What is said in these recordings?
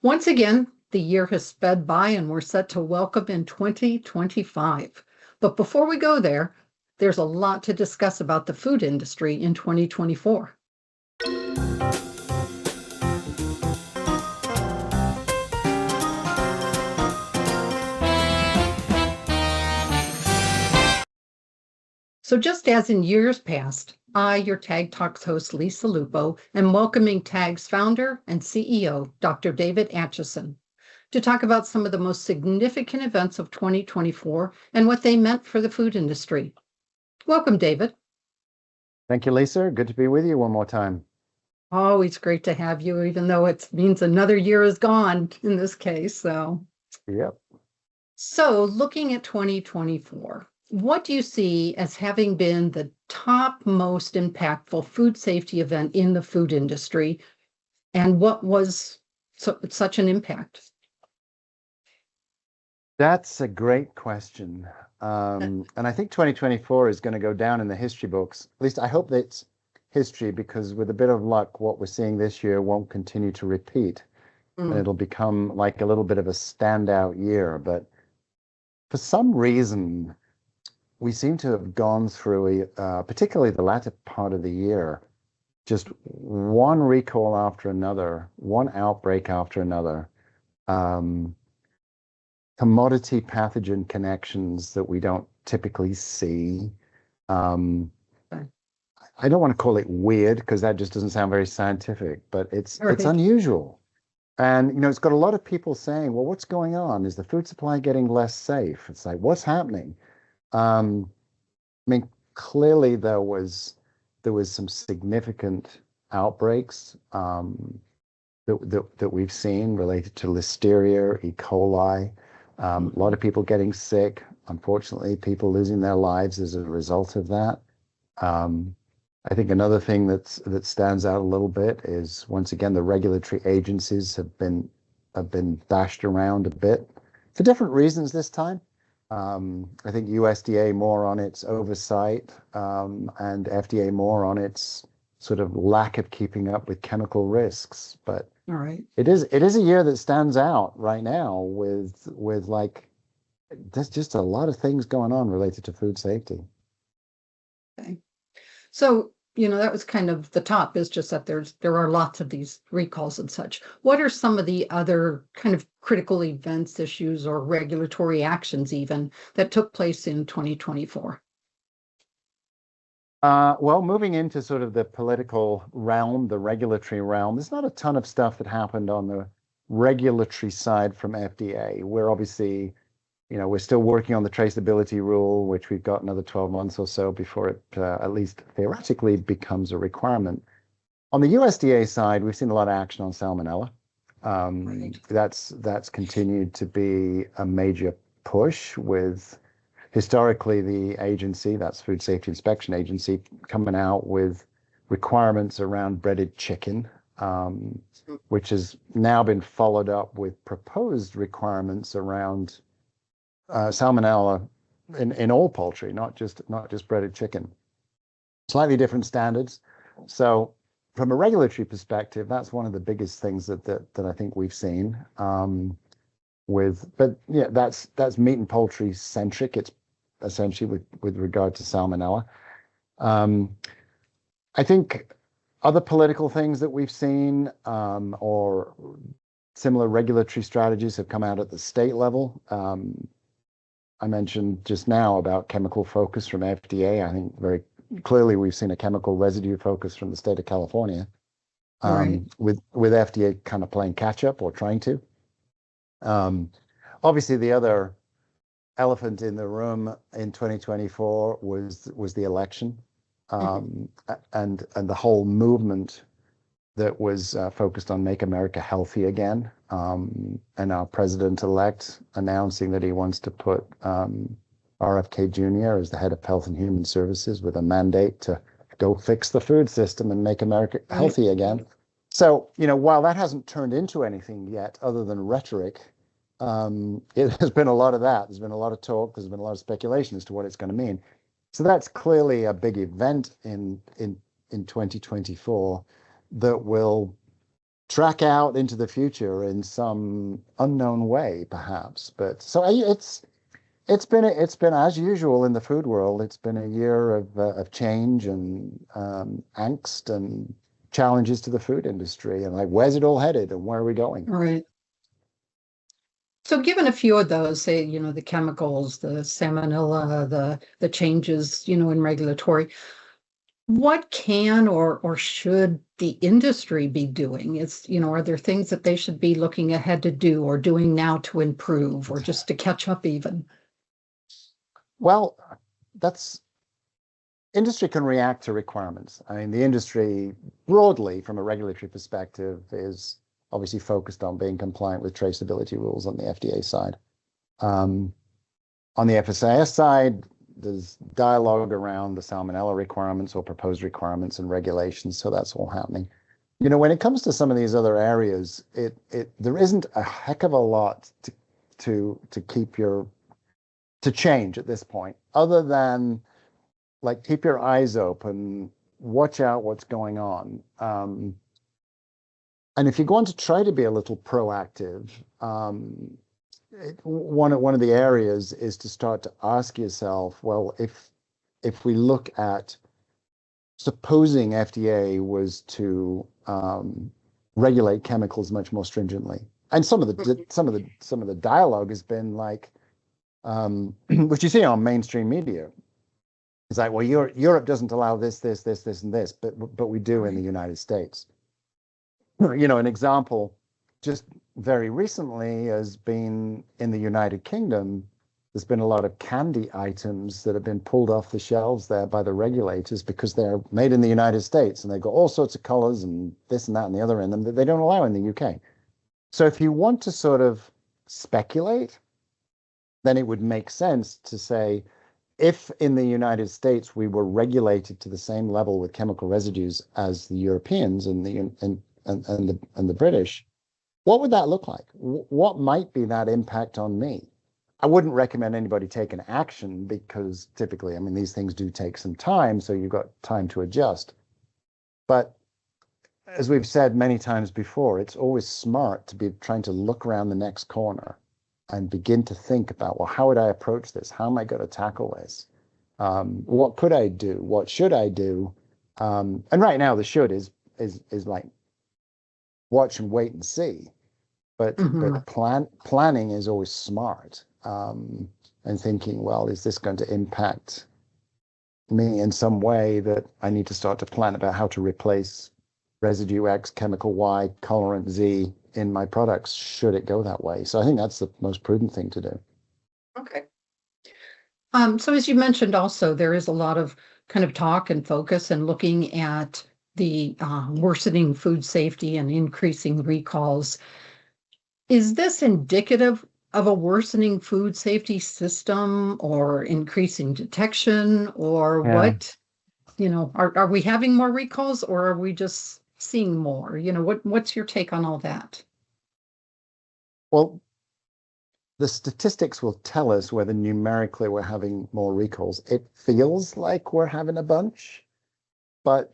Once again, the year has sped by and we're set to welcome in 2025. But before we go there, there's a lot to discuss about the food industry in 2024. So just as in years past, I, your Tag Talks host, Lisa Lupo, am welcoming TAG's founder and CEO, Dr. David Acheson, to talk about some of the most significant events of 2024 and what they meant for the food industry. Welcome, David. Thank you, Lisa. Good to be with you one more time. Always great to have you, even though it means another year is gone in this case. Yep. So looking at 2024, what do you see as having been the top most impactful food safety event in the food industry, and what was such an impact? That's a great question. And I think 2024 is going to go down in the history books. At least I hope that it's history, because with a bit of luck, what we're seeing this year won't continue to repeat. And it'll become like a little bit of a standout year. But for some reason, we seem to have gone through, particularly the latter part of the year, just one recall after another, one outbreak after another, commodity pathogen connections that we don't typically see. I don't want to call it weird because that just doesn't sound very scientific, but it's unusual. And, it's got a lot of people saying, well, what's going on? Is the food supply getting less safe? It's like, what's happening? I mean, clearly there was some significant outbreaks that we've seen related to Listeria, E. coli, a lot of people getting sick, unfortunately, people losing their lives as a result of that. I think another thing that stands out a little bit is, once again, the regulatory agencies have been bashed around a bit for different reasons this time. I think USDA more on its oversight, and FDA more on its sort of lack of keeping up with chemical risks. But it is a year that stands out right now with like, there's just a lot of things going on related to food safety. Okay. So, that was kind of the top, is just that there are lots of these recalls and such. What are some of the other kind of critical events, issues, or regulatory actions even that took place in 2024? Well, moving into sort of the political realm, the regulatory realm, there's not a ton of stuff that happened on the regulatory side from FDA. We're obviously, we're still working on the traceability rule, which we've got another 12 months or so before it, at least theoretically, becomes a requirement. On the USDA side, we've seen a lot of action on salmonella. That's continued to be a major push, with historically the agency, that's Food Safety Inspection Agency, coming out with requirements around breaded chicken, which has now been followed up with proposed requirements around salmonella in all poultry, not just breaded chicken. Slightly different standards. So from a regulatory perspective, that's one of the biggest things that I think we've seen. But yeah, that's meat and poultry centric. It's essentially with regard to salmonella. I think other political things that we've seen, or similar regulatory strategies, have come out at the state level. I mentioned just now about chemical focus from FDA. I think very clearly we've seen a chemical residue focus from the state of California, with FDA kind of playing catch up, or trying to. Obviously, the other elephant in the room in 2024 was the election, and the whole movement that was focused on Make America Healthy Again, and our president-elect announcing that he wants to put RFK Jr. as the head of Health and Human Services, with a mandate to go fix the food system and make America healthy again. So, while that hasn't turned into anything yet other than rhetoric, it has been a lot of that. There's been a lot of talk. There's been a lot of speculation as to what it's going to mean. So that's clearly a big event in 2024 that will track out into the future in some unknown way, perhaps. But so it's been as usual in the food world. It's been a year of change and angst and challenges to the food industry, and like, where's it all headed, and where are we going? Right. So given a few of those, say, the chemicals, the salmonella, the changes, in regulatory, what can or should the industry be doing? Are there things that they should be looking ahead to do or doing now to improve or just to catch up even? Well, that's industry can react to requirements. I mean, the industry broadly, from a regulatory perspective, is obviously focused on being compliant with traceability rules on the FDA side. On the FSIS side, there's dialogue around the salmonella requirements or proposed requirements and regulations, so that's all happening. When it comes to some of these other areas, there isn't a heck of a lot to change at this point, other than like keep your eyes open, watch out what's going on. And if you're going to try to be a little proactive, one of the areas is to start to ask yourself, well, if we look at supposing FDA was to regulate chemicals much more stringently, and some of the dialogue has been like, which you see on mainstream media. It's like, well, Europe doesn't allow this, and this, but we do in the United States. An example just very recently has been in the United Kingdom. There's been a lot of candy items that have been pulled off the shelves there by the regulators because they're made in the United States and they've got all sorts of colors and this and that and the other in them that they don't allow in the UK. So if you want to sort of speculate, then it would make sense to say, if in the United States we were regulated to the same level with chemical residues as the Europeans and the British, what would that look like? What might be that impact on me? I wouldn't recommend anybody take an action because typically, I mean, these things do take some time, so you've got time to adjust. But as we've said many times before, it's always smart to be trying to look around the next corner and begin to think about, well, how would I approach this? How am I going to tackle this? What could I do? What should I do? And right now, the should is like watch and wait and see. But planning is always smart. And thinking, well, is this going to impact me in some way that I need to start to plan about how to replace residue X, chemical Y, colorant Z in my products, should it go that way? So I think that's the most prudent thing to do. Okay. So as you mentioned also, there is a lot of kind of talk and focus and looking at the worsening food safety and increasing recalls. Is this indicative of a worsening food safety system or increasing detection or what? Are we having more recalls or are we just seeing more? What's your take on all that? Well, the statistics will tell us whether numerically we're having more recalls. It feels like we're having a bunch, but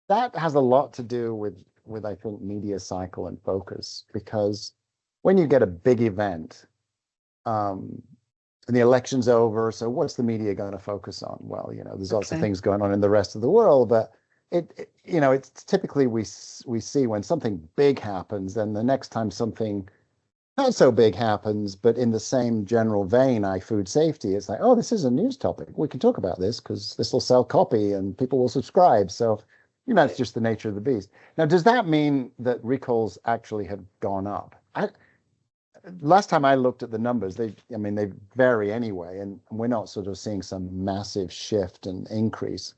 that has a lot to do with I think media cycle and focus, because when you get a big event, and the election's over, so what's the media going to focus on? Well, there's lots of things going on in the rest of the world, but it's typically we see when something big happens, then the next time something not so big happens, but in the same general vein, food safety, it's like, oh, this is a news topic. We can talk about this because this will sell copy and people will subscribe. So, it's just the nature of the beast. Now, does that mean that recalls actually have gone up? Last time I looked at the numbers, they vary anyway, and we're not sort of seeing some massive shift and increase.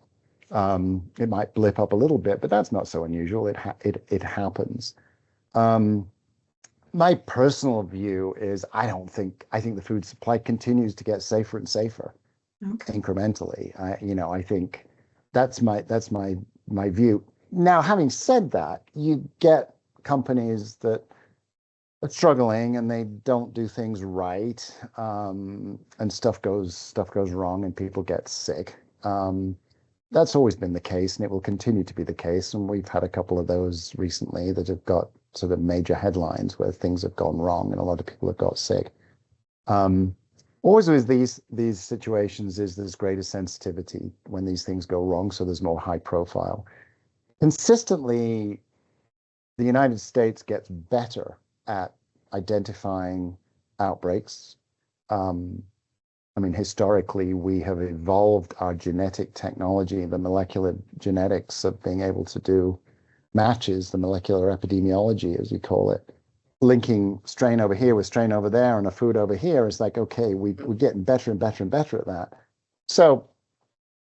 It might blip up a little bit, but that's not so unusual. It happens. My personal view is I think the food supply continues to get safer and safer incrementally. I think that's my view. Now, having said that, you get companies that are struggling and they don't do things right, and stuff goes wrong and people get sick. that's always been the case, and it will continue to be the case. And we've had a couple of those recently that have got sort of major headlines where things have gone wrong and a lot of people have got sick. Um, Always with these situations is there's greater sensitivity when these things go wrong, so there's more high profile. Consistently, the United States gets better at identifying outbreaks. I mean, historically, we have evolved our genetic technology, the molecular genetics of being able to do matches, the molecular epidemiology, as we call it, linking strain over here with strain over there and a food over here. Is like, okay, we're getting better and better and better at that. So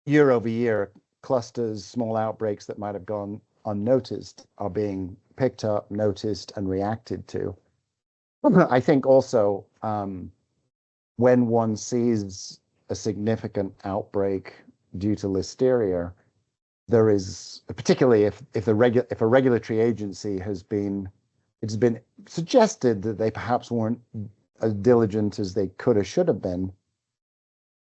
year over year, clusters, small outbreaks that might have gone unnoticed are being picked up, noticed, and reacted to. I think also when one sees a significant outbreak due to listeria, there is, particularly if a regulatory agency it's been suggested that they perhaps weren't as diligent as they could or should have been,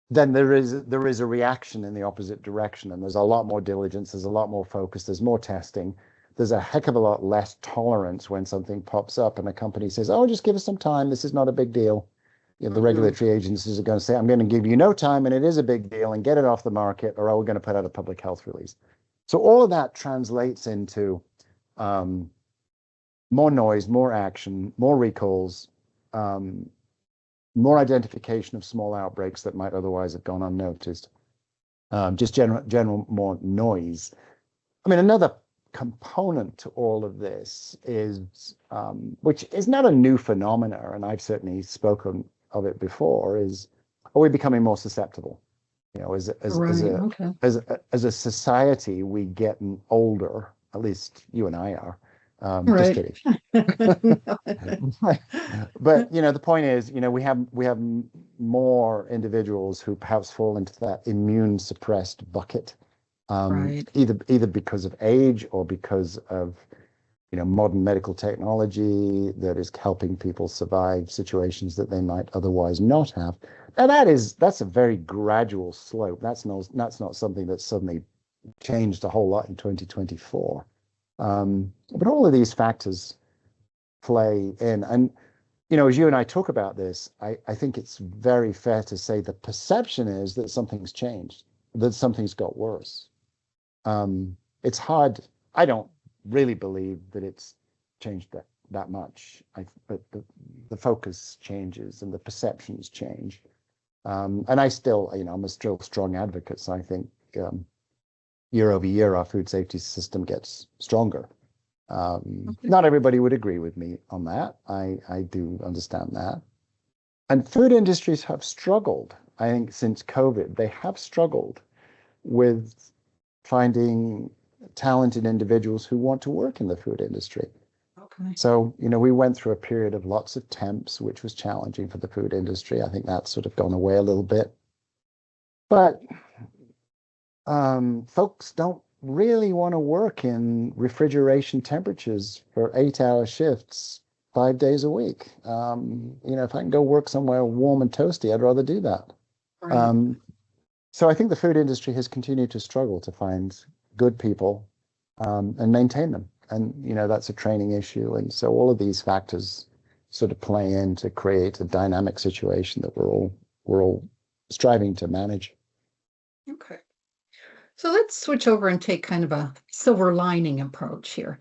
then there is a reaction in the opposite direction, and there's a lot more diligence, there's a lot more focus, there's more testing, there's a heck of a lot less tolerance when something pops up and a company says, "Oh, just give us some time. This is not a big deal." You know, the regulatory agencies are going to say, "I'm going to give you no time, and it is a big deal, and get it off the market, or we're going to put out a public health release." So all of that translates into more noise, more action, more recalls, more identification of small outbreaks that might otherwise have gone unnoticed, just general more noise. I mean, another component to all of this is, which is not a new phenomena, and I've certainly spoken of it before, is are we becoming more susceptible? You know, as a society, we getting older. At least you and I are. Just kidding. But you know, the point is, you know, we have more individuals who perhaps fall into that immune suppressed bucket, either because of age or because of, you know, modern medical technology that is helping people survive situations that they might otherwise not have. Now that's a very gradual slope. That's not something that suddenly changed a whole lot in 2024. But all of these factors play in. And, you know, as you and I talk about this, I think it's very fair to say the perception is that something's changed, that something's got worse. It's hard. I don't really believe that it's changed that much. But the focus changes and the perceptions change. And I still, you know, I'm a still strong advocate. So I think year over year, our food safety system gets stronger. Not everybody would agree with me on that. I do understand that. And food industries have struggled, I think, since COVID. They have struggled with finding talented individuals who want to work in the food industry. Okay. So, you know, we went through a period of lots of temps, which was challenging for the food industry. I think that's sort of gone away a little bit. But folks don't really want to work in refrigeration temperatures for 8-hour shifts 5 days a week. You know, if I can go work somewhere warm and toasty, I'd rather do that. Right. So I think the food industry has continued to struggle to find good people and maintain them. And, you know, that's a training issue. And so all of these factors sort of play in to create a dynamic situation that we're all striving to manage. Okay. So let's switch over and take kind of a silver lining approach here.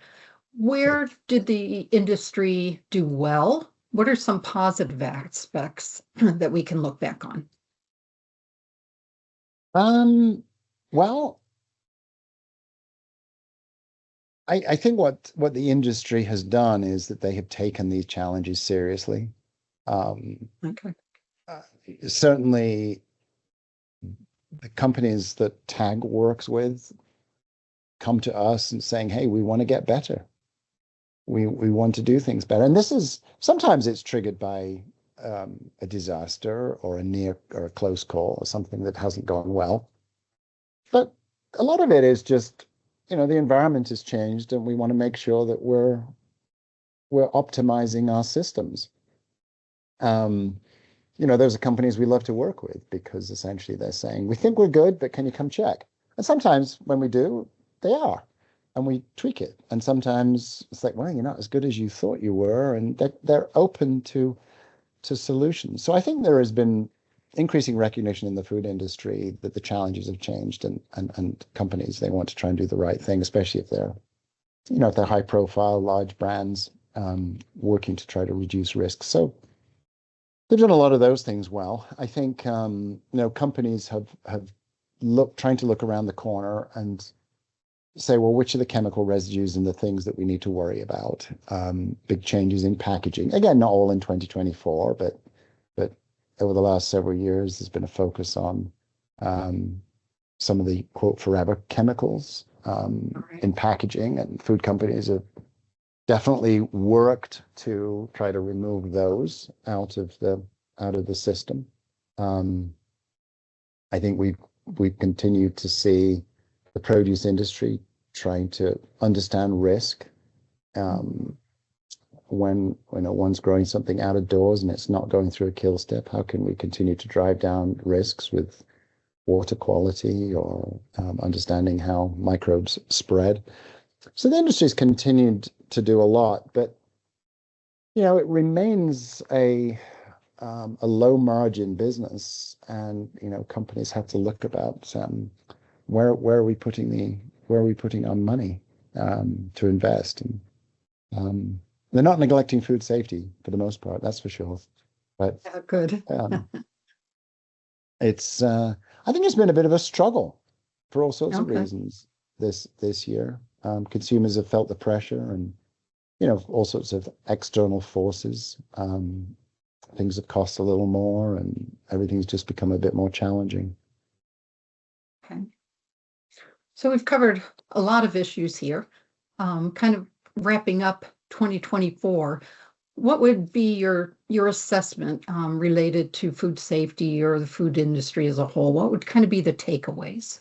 Where did the industry do well? What are some positive aspects that we can look back on? Well, I think what the industry has done is that they have taken these challenges seriously. Okay. Certainly, the companies that TAG works with come to us and saying, "Hey, we want to get better. We want to do things better." And this is sometimes it's triggered by a disaster or a near or a close call or something that hasn't gone well. But a lot of it is just, you know, the environment has changed and we want to make sure that we're optimizing our systems. You know, those are companies we love to work with because essentially they're saying, "We think we're good, but can you come check?" And sometimes when we do, they are, and we tweak it. And sometimes it's like, well, you're not as good as you thought you were, and they're open to solutions. So I think there has been increasing recognition in the food industry that the challenges have changed, and companies, they want to try and do the right thing, especially if they're, if they're high profile, large brands, working to try to reduce risk. So they've done a lot of those things well. I think, companies have trying to look around the corner and say, well, which are the chemical residues and the things that we need to worry about? Big changes in packaging. Again, not all in 2024, but over the last several years, there's been a focus on some of the quote forever chemicals in packaging, and food companies have definitely worked to try to remove those out of the system. I think we've continued to see the produce industry trying to understand risk. When one's growing something out of doors and it's not going through a kill step, how can we continue to drive down risks with water quality or understanding how microbes spread? So the industry's continued to do a lot, but it remains a low margin business, and companies have to look about where are we putting our money to invest, and they're not neglecting food safety for the most part, that's for sure. But Yeah, good. it's I think it's been a bit of a struggle for all sorts of Okay. reasons this year. Consumers have felt the pressure, and all sorts of external forces. Things have cost a little more, and everything's just become a bit more challenging. Okay. So we've covered a lot of issues here. Kind of wrapping up 2024, what would be your assessment related to food safety or the food industry as a whole? What would kind of be the takeaways?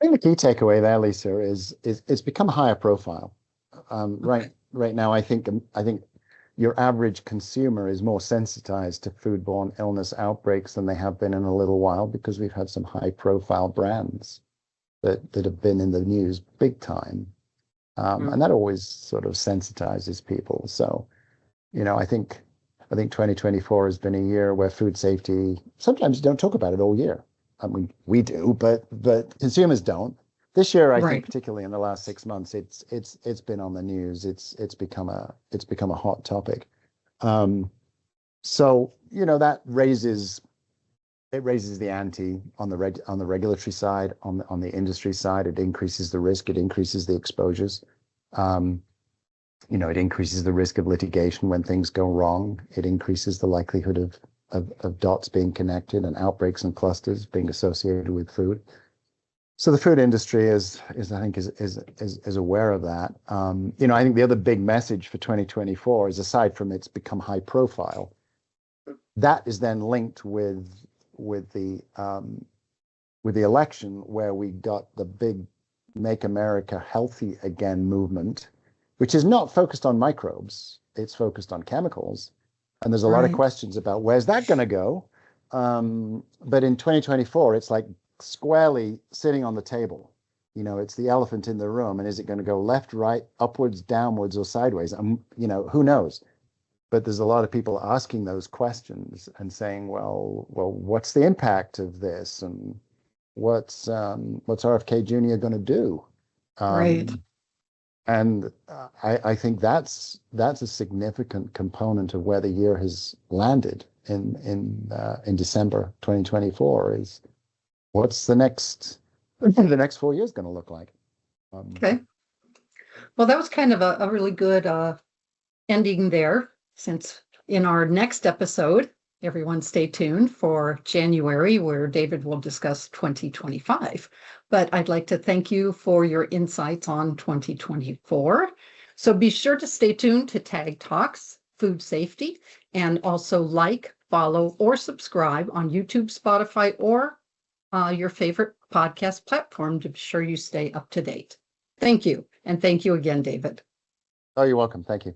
I think the key takeaway there, Lisa, is it's become higher profile. Okay. Right now, I think your average consumer is more sensitized to foodborne illness outbreaks than they have been in a little while, because we've had some high profile brands that have been in the news big time. And that always sort of sensitizes people. So, I think 2024 has been a year where food safety, sometimes you don't talk about it all year. I mean, we do, but consumers don't. This year, I think, Right. particularly in the last 6 months, it's been on the news. It's become a hot topic. So that raises the ante on the regulatory side, on the industry side. It increases the risk. It increases the exposures. It increases the risk of litigation when things go wrong. It increases the likelihood of dots being connected and outbreaks and clusters being associated with food. So the food industry is aware of that. I think the other big message for 2024 is, aside from it's become high profile, that is then linked with the election, where we got the big Make America Healthy Again movement, which is not focused on microbes, it's focused on chemicals. And there's a lot of Right. questions about where's that going to go. But in 2024, it's like squarely sitting on the table. It's the elephant in the room. And is it going to go left, right, upwards, downwards, or sideways? Who knows? But there's a lot of people asking those questions and saying, well, what's the impact of this? And what's RFK Jr. going to do? Right. And I think that's a significant component of where the year has landed in December 2024. Is what's the next 4 years going to look like? Okay. Well, that was kind of a really good ending there, since in our next episode, everyone stay tuned for January, where David will discuss 2025. But I'd like to thank you for your insights on 2024. So be sure to stay tuned to Tag Talks Food Safety, and also like, follow, or subscribe on YouTube, Spotify, or your favorite podcast platform to be sure you stay up to date. Thank you. And thank you again, David. Oh, you're welcome. Thank you.